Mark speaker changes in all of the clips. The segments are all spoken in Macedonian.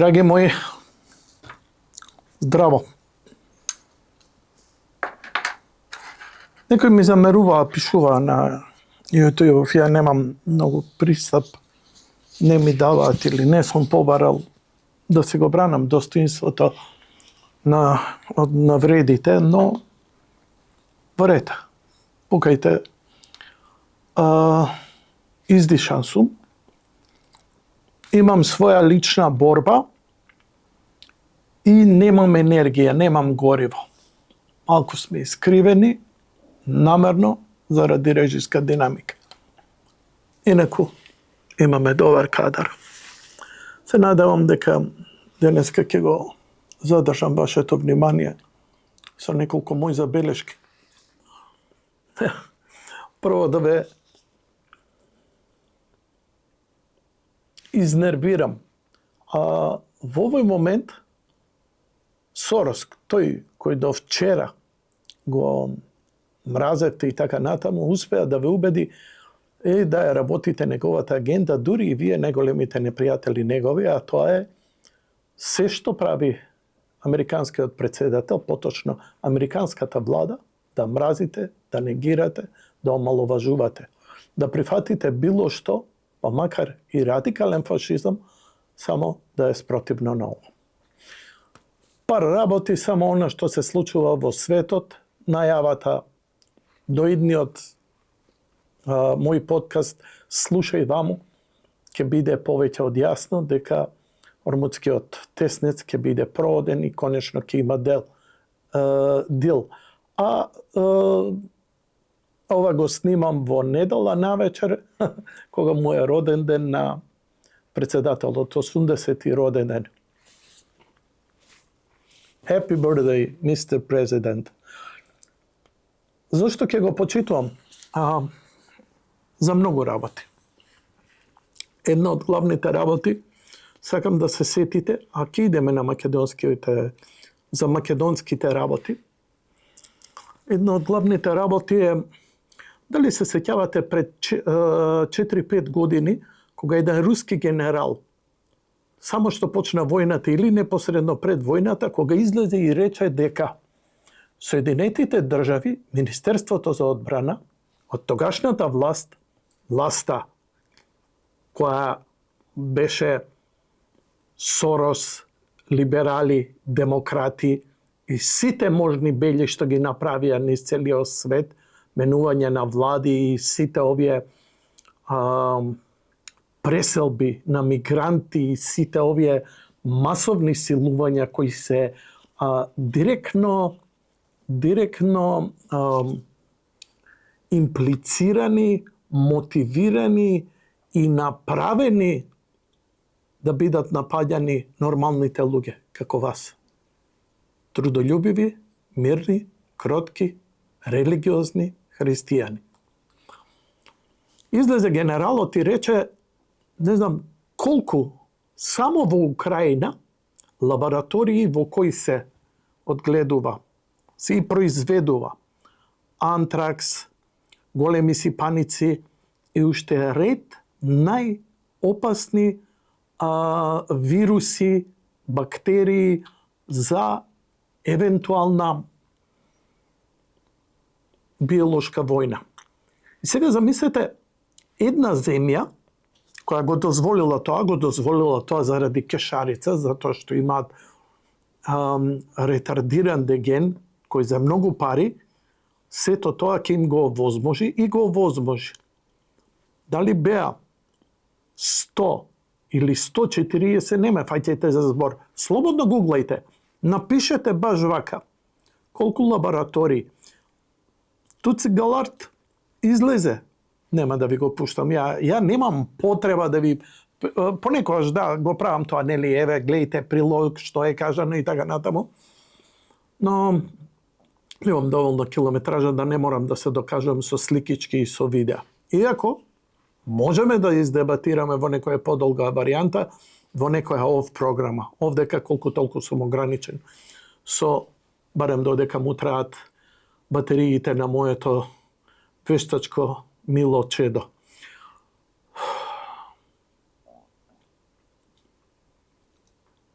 Speaker 1: Драги мои, здраво. Некој ми замерува, пишува на YouTube, ја немам многу пристап, не ми даваат или не сум побарал да си го бранам достоинството на вредите, но во ред. Покајте, издишан сум, имам своја лична борба и немам енергија, немам гориво. Малку сме искривени, намерно, заради режиска динамика. Инаку, имаме добар кадар. Се надевам дека денеска ќе го задржам вашето внимание со неколку мои забелешки. Прво да ве изнервирам. Во овој момент Сорос, тој кој до вчера го мразевте и така натаму, успеа да ве убеди да ја работите неговата агенда, дури и вие најголемите непријатели негови, а тоа е се што прави американскиот председател, поточно американската влада, да мразите, да негирате, да омаловажувате, да прифатите било што, па макар и радикален фашизам, само да е спротивно на ово. Пар работи само она што се случува во светот, најавата до идниот мој подкаст Слушај ваму, ќе биде повеќе од јасно дека Ормудскиот теснец ќе биде проводен и конечно ќе има дил. Ова го снимам во недела навечер, кога му е роден ден на председателот, 80-ти роден ден. Happy birthday, Mr. President. Зошто ќе го почитувам? За многу работи. Една од главните работи, сакам да се сетите, а ќе идеме на за македонските работи. Една од главните работи е, дали се сеќавате пред 4-5 години, кога еден руски генерал, само што почна војната или непосредно пред војната, кога излезе и рече дека Соединетите држави, Министерството за одбрана, од тогашната власта која беше Сорос, либерали, демократи и сите можни бели што ги направија низ целиот свет, менување на влади и сите овие преселби на мигранти и сите овие масовни силувања кои се директно имплицирани, мотивирани и направени да бидат напаѓани нормалните луѓе, како вас. Трудолюбиви, мирни, кротки, религиозни христијани. Излезе генералот и рече, не знам колку, само во Украина, лаборатории во кои се одгледува, се и произведува антракс, големи сипаници и уште ред најопасни вируси, бактерии за евентуална биолошка војна. И сега замислете, една земја која го дозволила тоа заради кешарица, затоа што имаат ретардиран деген, кој за многу пари, сето тоа ќе им го овозможи и го овозможи. Дали беа 100 или 140, не ме фаќајте за збор. Слободно гуглајте, напишете баш вака. Колку лаборатории. Туци Галард излезе. Нема да ви го пуштам. Ја немам потреба да ви... Понекогаш да, го правам тоа, нели, еве, гледайте прилог, што е кажано и така натаму. Но имам доволно километража да не морам да се докажам со сликички и со видеа. Иако, можеме да издебатираме во некоја подолга варијанта, во некоја ов програма. Овдека колку толку сум ограничен. Барем додека му траат батериите на моето вештачко мило чедо.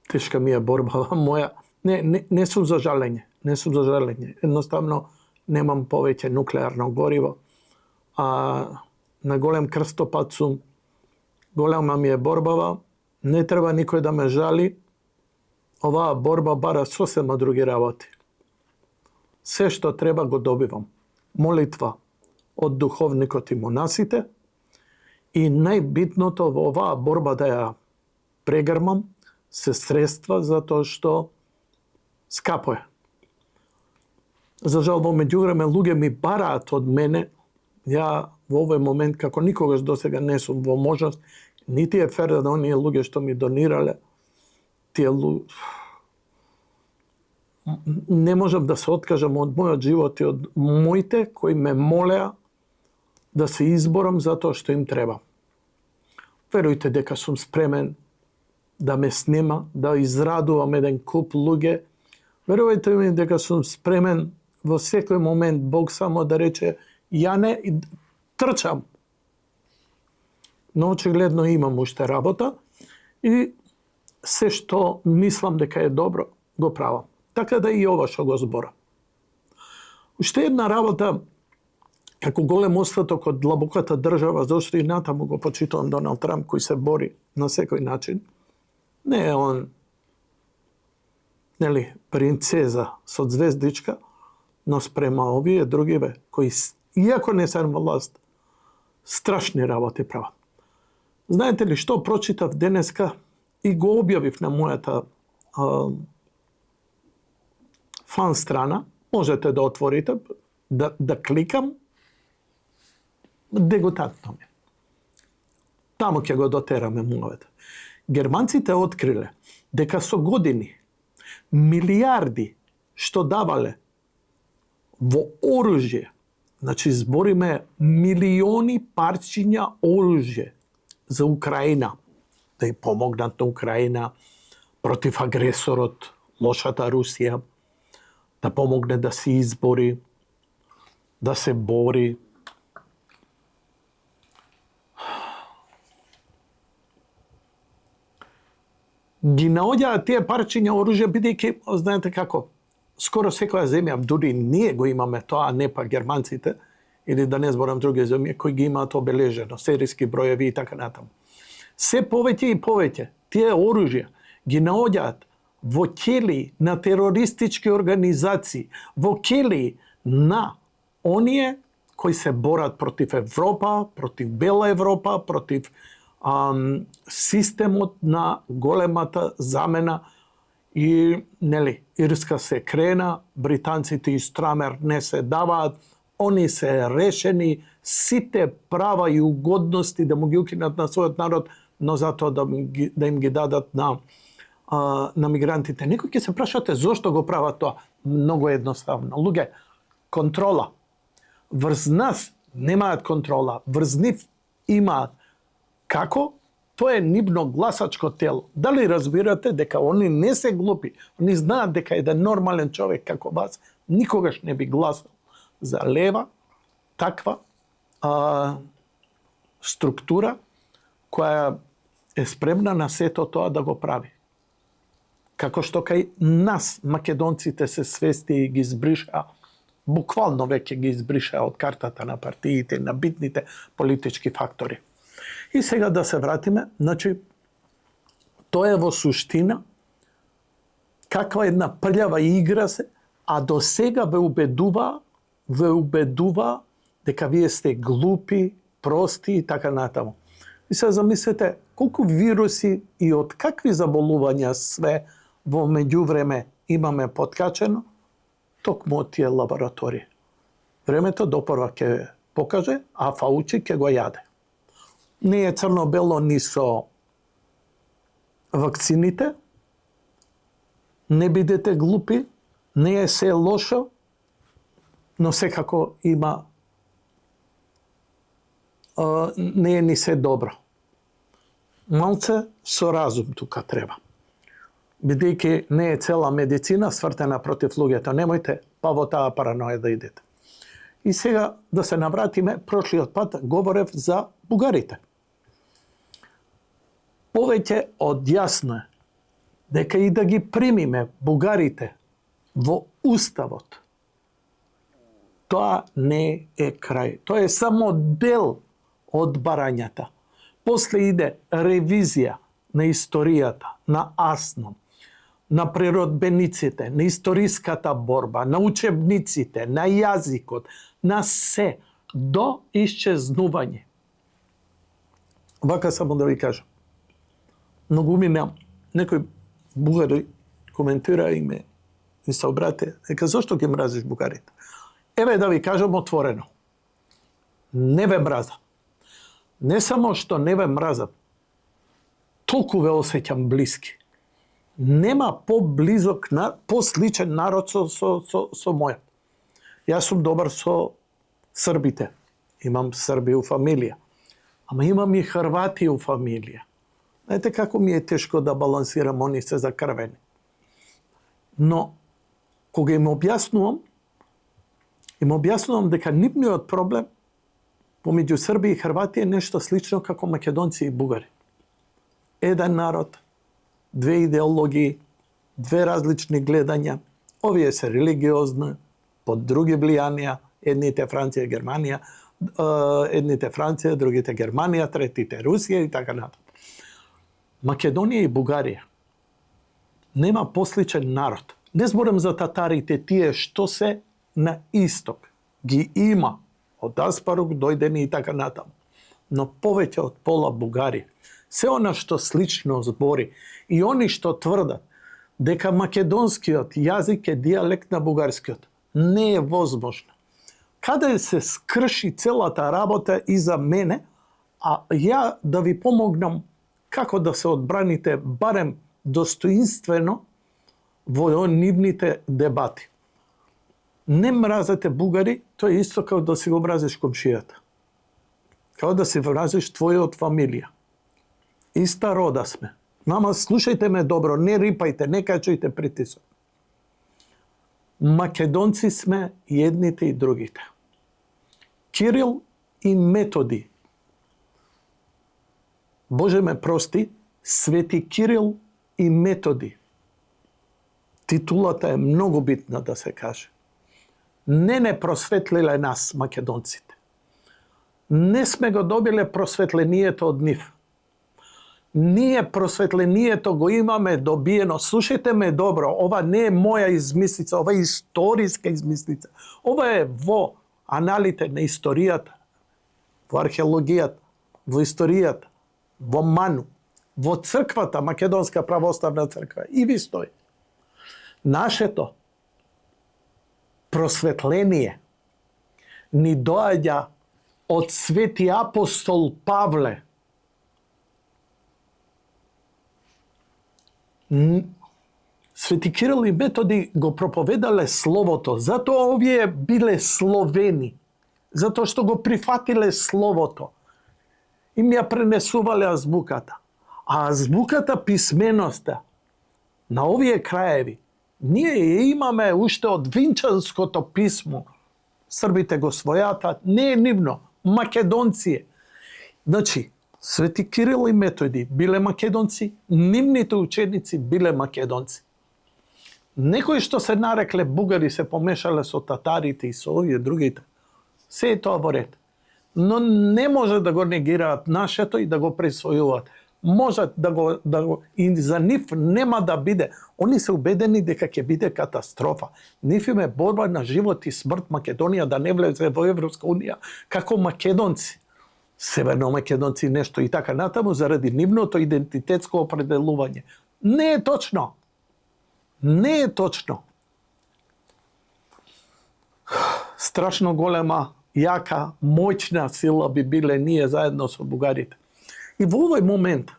Speaker 1: тешка ми е борба моја. Не сум за жалење. Едноставно немам повеќе нуклеарно гориво. На голем крстопат сум. Голема ми е борбава. Не треба никој да ме жали. Оваа борба бара сосема други работи. Се што треба го добивам. Молитва од духовникот и монасите. И најбитното во оваа борба да ја прегрмам се средства, затоа што скапо е. За жал, во меѓувреме луѓе ми бараат од мене. Ја во овој момент, како никогаш досега не сум во можност, нити е фер да оние луѓе што ми донирале, тие не можам да се откажам од мојот живот и од моите кои ме молеа да се изборам затоа што им треба. Верујте дека сум спремен да ме снима, да израдувам еден куп луѓе. Верујте ми дека сум спремен во секој момент Бог само да рече ја не трчам. Но очигледно имам уште работа и се што мислам дека е добро, го правам. Така да и ова што го зборам. Уште една работа, како голем остаток од длабоката држава, зашто и натаму го почитувам Доналд Трамп, кој се бори на секој начин. Не е он, принцеза со звездичка, но спрема овие другиве, кои, иако не се на власт, страшни работи прават. Знаете ли што прочитав денеска и го објавив на мојата фан страна, можете да отворите, да кликам, дегутантно ми. Таму ќе го дотераме муавето. Германците откриле дека со години милиарди што давале во оружје, значи збориме милиони парчиња оружје за Украина, да ја помогнат на Украина против агресорот, лошата Русија, да помогне да се избори, да се бори. Ги наоѓаат тие парчиња оружје, бидејќи, знаете како, скоро секоја земја, дури ние го имаме тоа, а не па германците, или да не зборам други земји, кои ги имаат обележено, серијски броеви и така натаму. Се повеќе и повеќе тие оружја ги наоѓаат во ќели на терористички организации, во ќели на оние кои се борат против Европа, против Бела Европа, против системот на големата замена и, Ирска се крена, британците и Страмер не се даваат, они се решени сите права и угодности да му ги укинат на својот народ, но затоа да им ги дадат на мигрантите. Некој ќе се прашате зошто го прават тоа? Многу едноставно. Луѓе, контрола. Врз нас немаат контрола, врз нив имаат. Како? Тоа е нивно гласачко тело. Дали разбирате дека они не се глупи? Они знаат дека еден нормален човек како вас никогаш не би гласал за лева таква структура која е спремна на сето тоа да го прави. Како што кај нас, македонците, се свести и ги избриша, буквално веќе ги избриша од картата на партиите, на битните политички фактори. И сега да се вратиме, значи, тоа е во суштина каква една прљава игра се, а до сега ве убедува дека вие сте глупи, прости и така натаму. И се замислете колку вируси и од какви заболувања све во меѓувреме имаме подкачено, токму од тие лаборатории. Времето допорва ќе покаже, а Фаучи ќе го јаде. Не е црно-бело ни со вакцините, не бидете глупи, не е се лошо, но секако има не е ни се добро. Малце со разум тука треба. Бидејќи не е цела медицина свртена против луѓето. Немојте па во таа параноја да идете. И сега да се навратиме, прошлиот пат говорев за бугарите. Повеќе од јасно е дека и да ги примиме бугарите во уставот, тоа не е крај. Тоа е само дел од барањата. После иде ревизија на историјата, на АСНО, на природбениците, на историската борба, на учебниците, на јазикот, на се, до исчезнување. Вака само да ви кажам. Многу некој бугари коментира и ми се обрате, дека зошто ги мразиш бугарите? Еве да ви кажам отворено. Не ве мразам. Не само што не ве мразам, толку ве осеќам блиски. Нема поблизок, посличен народ со мојот. Јас сум добар со србите. Имам срби у фамилија. Ама имам и хрвати у фамилија. Знаете како ми е тешко да балансирам, они се закрвени. Но, кога им објаснувам дека нивниот проблем помеѓу Срби и Хрвати е нешто слично како македонци и бугари. Еден народ, две идеологии, две различни гледања. Овие се религиозни, под други влијанија, едните Франција и Германија, едните Франција, другите Германија, третите Русија и така натаму. Македонија и Бугарија нема посличен народ. Не зборам за татарите, тие што се на исток. Ги има од Аспарук дојдени и така натаму. Но повеќе од пола Бугари. Се она што слично збори и они што тврдат дека македонскиот јазик е дијалект на бугарскиот, не е возможно. Каде се скрши целата работа и за мене, а ја да ви помогнам како да се одбраните барем достоинствено во нивните дебати. Не мразете бугари, тоа е исто како да си го мразиш комшијата. Како да си мразиш твојот фамилија. Иста рода сме. Мама, слушајте ме добро, не рипајте, не качујте притисок. Македонци сме и едните и другите. Кирил и Методи. Боже ме прости, Свети Кирил и Методи. Титулата е многу битна да се каже. Не просветлиле нас, македонците. Не сме го добиле просветлението од нив. Ние просветлението го имаме добиено. Слушайте ме добро, ова не е моја измислица, ова е историска измислица. Ова е во аналите на историјата, во археологијата, во историјата, во МАНУ, во црквата, Македонска православна црква. И ви стои. Нашето просветление ни доаѓа од Свети апостол Павле. Свети Кирил и Методи го проповедале Словото, затоа овие биле словени, затоа што го прифатиле Словото. Им ја пренесувале азбуката. А азбуката, писменоста на овие краеви, ние ја имаме уште од Винчанското писмо. Србите го својата, не е нивно, македонци е. Значи, Свети Кирил и Методи биле македонци, нивните ученици биле македонци. Некои што се нарекле бугари се помешале со татарите и со овие другите. Се е тоа во ред. Но не може да го негираат нашето и да го присвојуваат. Можат да го и за нив нема да биде. Они се убедени дека ќе биде катастрофа. Нив им е борба на живот и смрт Македонија да не влезе во Европска унија како македонци. Северно македонци нешто и така натаму заради нивното идентитетско определување. Не е точно. Не е точно. Страшно голема, јака, моćна сила би биле ние заедно со бугарите. И во овој момент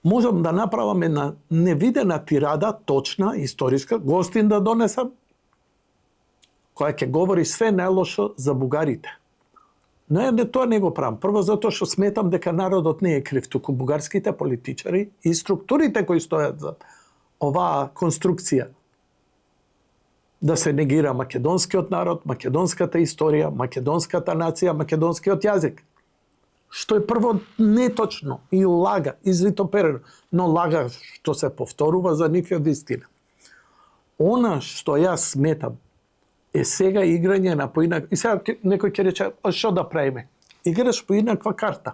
Speaker 1: можам да направам една невидена тирада, точна, историска, гостин да донесам, која ќе говори све најлошо за бугарите. Но ја тоа не го правам. Прво затоа што сметам дека народот не е крив, туку бугарските политичари и структурите кои стојат за оваа конструкција. Да се негира македонскиот народ, македонската историја, македонската нација, македонскиот јазик. што е прво неточно и лага, извитоперено, но лага што се повторува за нив е вистина. Она што јас сметам е сега играње на поинак... И сега некој ќе рече, што да правиме? Играш поинаква карта.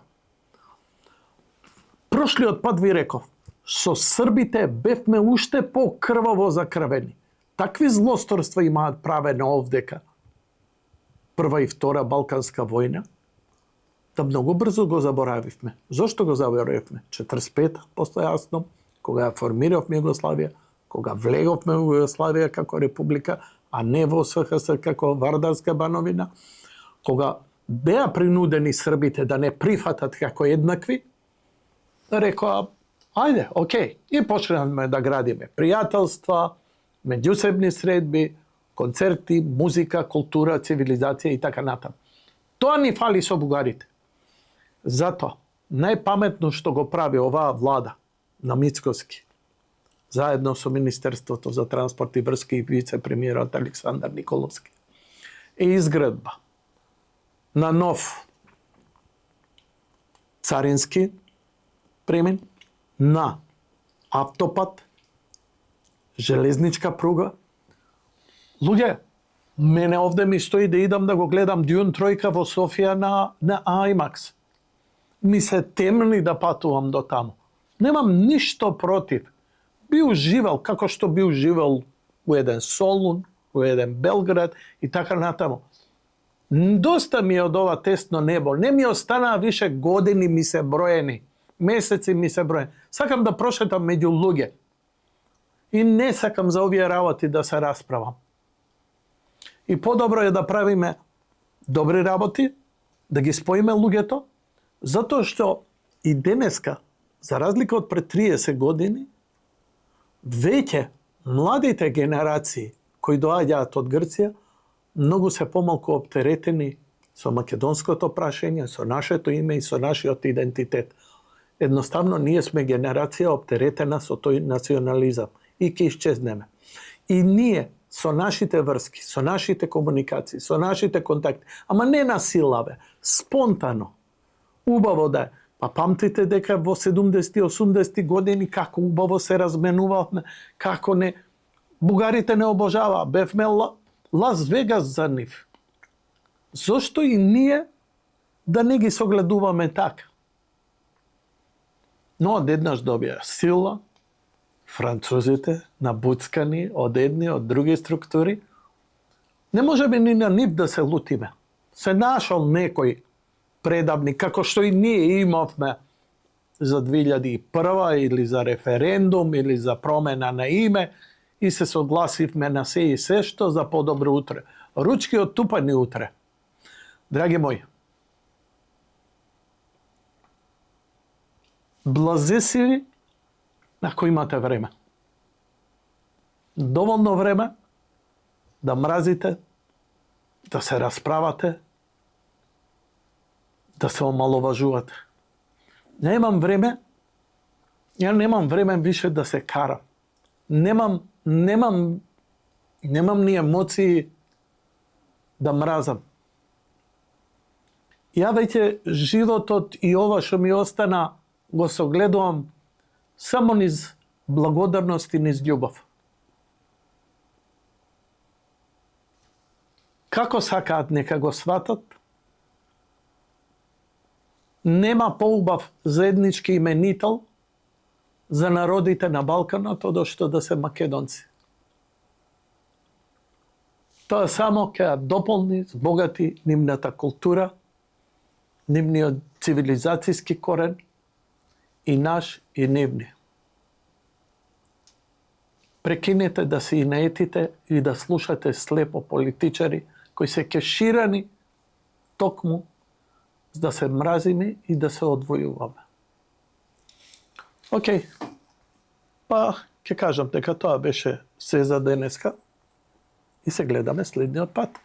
Speaker 1: Прошлиот пат ви реков, со србите бевме уште по-крваво закрвени. Такви злосторства имаат правено овдека. Прва и втора Балканска војна, да многу брзо го заборавивме. Зошто го заборавивме? 45 постојасно, кога ја формиравме Југославија, кога влеговме во Југославија како република, а не во СХС како Вардарска бановина, кога беа принудени србите да не прифатат како еднакви, рекоа, ајде, окей, и почнавме да градиме пријателства, меѓусебни средби, концерти, музика, култура, цивилизација и така натаму. Тоа ни фали со бугарите. Затоа, најпаметно што го прави оваа влада на Мицкоски, заедно со Министерството за транспорт и врски и вице-премиерот Александар Николовски, е изградба на нов царински премин, на автопат, железничка пруга. Луѓе, мене овде ми стои да идам да го гледам Дюн тројка во Софија на IMAX. Ми се темни да патувам до таму. Немам ништо против. Би уживал, како што би уживал у еден Солун, у еден Белград и така натаму. Доста ми е од ова тесно небо. Не ми останаа више години ми се броени. Месеци ми се броени. Сакам да прошетам меѓу луѓе. И не сакам за овие работи да се расправам. И подобро е да правиме добри работи, да ги споиме луѓето, затоа што и денеска, за разлика од пред 30 години, веќе младите генерации кои доаѓаат од Грција, многу се помалку оптеретени со македонското прашање, со нашето име и со нашиот идентитет. Едноставно, ние сме генерација оптеретена со тој национализам и ќе исчезнеме. И ние, со нашите врски, со нашите комуникации, со нашите контакти, ама не на сила, спонтано, убаво да е. Па памтите дека во 70-80 години како убаво се разменувавме, како не... Бугарите не обожаваа, бевме Лас Вегас за нив. Зошто и ние да не ги согледуваме така? Но одеднаш добија сила, французите, набуцкани од едни, од други структури. Не можеме ни на нив да се лутиме. Се нашол некој предавник, како што и ние имавме за 2001 или за референдум, или за промена на име, и се согласивме на се и се што за подобро утре. Ручки оттупани утре. Драги мои, блазе си ви ако имате време. Доволно време да мразите, да се расправате, да се омаловажувате. Немам време, ја немам време више да се карам. Немам ни емоции да мразам. Ја веќе животот и ова што ми остана го согледувам само низ благодарност и низ љубов. Како сакаат нека го сватат, нема поубав заеднички именител за народите на Балканот од што да се македонци. Тоа само ќе дополни, збогати нивната култура, нивниот цивилизацијски корен, и наш, и нивни. Прекинете да се инеетите и да слушате слепо политичари кои се кеширани токму за да се мразиме и да се одвојуваме. Океј, па ќе кажам дека тоа беше се за денеска и се гледаме следниот пат.